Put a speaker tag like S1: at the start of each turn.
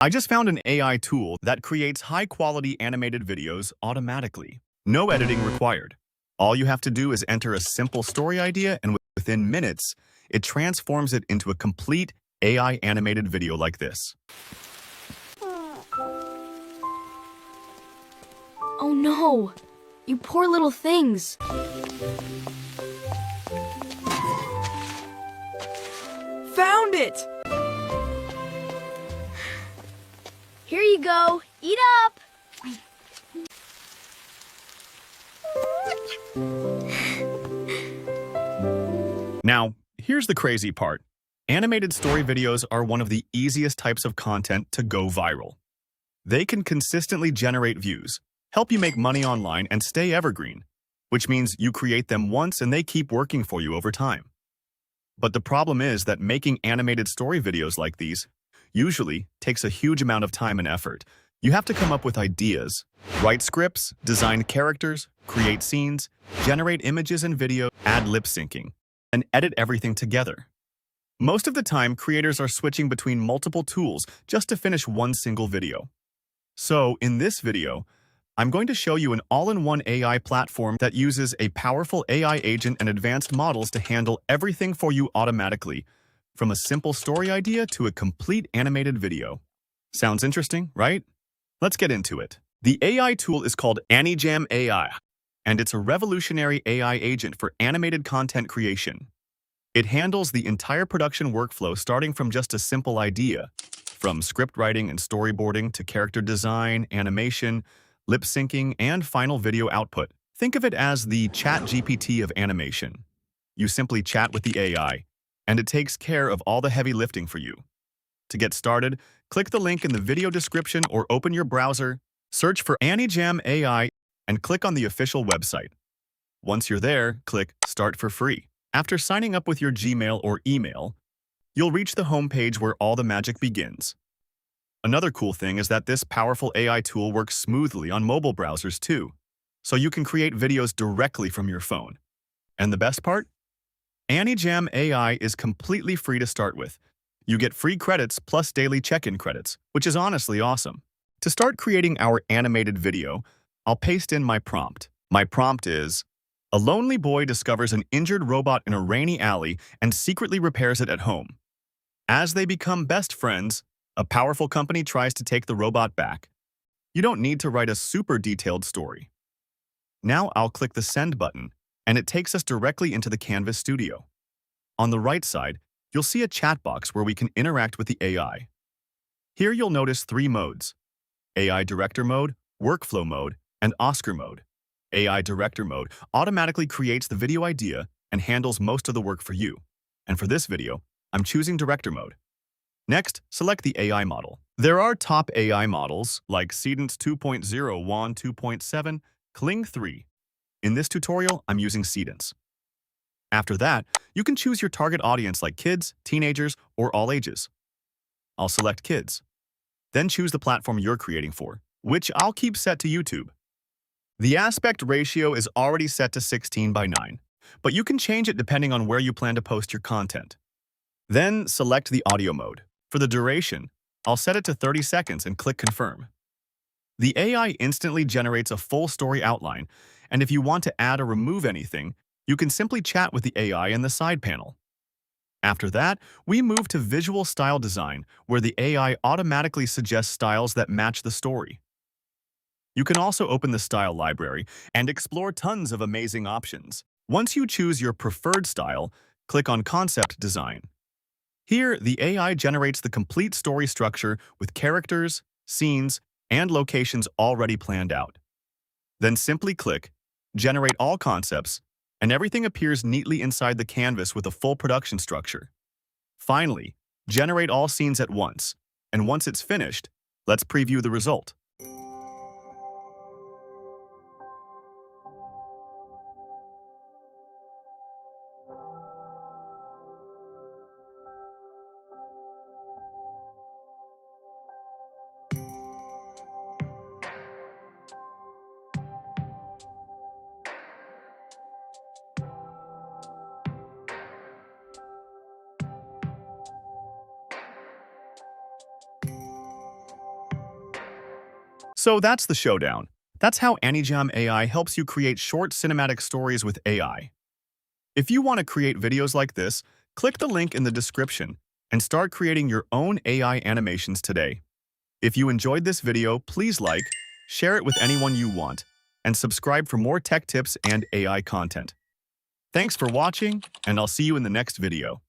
S1: I just found an AI tool that creates high-quality animated videos automatically. No editing required. All you have to do is enter a simple story idea, and within minutes, it transforms it into a complete AI animated video like this.
S2: Oh no! You poor little things!
S3: Found it!
S2: Here you go! Eat up!
S1: Now, here's the crazy part. Animated story videos are one of the easiest types of content to go viral. They can consistently generate views, help you make money online, and stay evergreen, which means you create them once and they keep working for you over time. But the problem is that making animated story videos like these usually takes a huge amount of time and effort. You have to come up with ideas, write scripts, design characters, create scenes, generate images and video, add lip syncing, and edit everything together. Most of the time, creators are switching between multiple tools just to finish one single video. So, in this video, I'm going to show you an all-in-one AI platform that uses a powerful AI agent and advanced models to handle everything for you automatically, from a simple story idea to a complete animated video. Sounds interesting, right? Let's get into it. The AI tool is called Anijam AI, and it's a revolutionary AI agent for animated content creation. It handles the entire production workflow starting from just a simple idea, from script writing and storyboarding to character design, animation, lip syncing, and final video output. Think of it as the ChatGPT of animation. You simply chat with the AI, and it takes care of all the heavy lifting for you. To get started, click the link in the video description or open your browser, search for Anijam AI, and click on the official website. Once you're there, click Start for free. After signing up with your Gmail or email, you'll reach the homepage where all the magic begins. Another cool thing is that this powerful AI tool works smoothly on mobile browsers too, so you can create videos directly from your phone. And the best part? Anijam AI is completely free to start with. You get free credits plus daily check-in credits, which is honestly awesome. To start creating our animated video, I'll paste in my prompt. My prompt is, a lonely boy discovers an injured robot in a rainy alley and secretly repairs it at home. As they become best friends, a powerful company tries to take the robot back. You don't need to write a super detailed story. Now I'll click the Send button, and it takes us directly into the Canvas studio. On the right side, you'll see a chat box where we can interact with the AI. Here you'll notice 3 modes: AI Director Mode, Workflow Mode, and Oscar Mode. AI Director Mode automatically creates the video idea and handles most of the work for you. And for this video, I'm choosing Director Mode. Next, select the AI model. There are top AI models like Cedence 2.0, WAN 2.7, Kling 3. In this tutorial, I'm using Cedence. After that, you can choose your target audience like kids, teenagers, or all ages. I'll select kids. Then choose the platform you're creating for, which I'll keep set to YouTube. The aspect ratio is already set to 16:9, but you can change it depending on where you plan to post your content. Then select the audio mode. For the duration, I'll set it to 30 seconds and click Confirm. The AI instantly generates a full story outline, and if you want to add or remove anything, you can simply chat with the AI in the side panel. After that, we move to Visual Style Design, where the AI automatically suggests styles that match the story. You can also open the style library and explore tons of amazing options. Once you choose your preferred style, click on Concept Design. Here, the AI generates the complete story structure with characters, scenes, and locations already planned out. Then simply click Generate All Concepts, and everything appears neatly inside the canvas with a full production structure. Finally, generate all scenes at once, and once it's finished, let's preview the result. So that's the showdown. That's how Anijam AI helps you create short cinematic stories with AI. If you want to create videos like this, click the link in the description and start creating your own AI animations today. If you enjoyed this video, please like, share it with anyone you want, and subscribe for more tech tips and AI content. Thanks for watching, and I'll see you in the next video.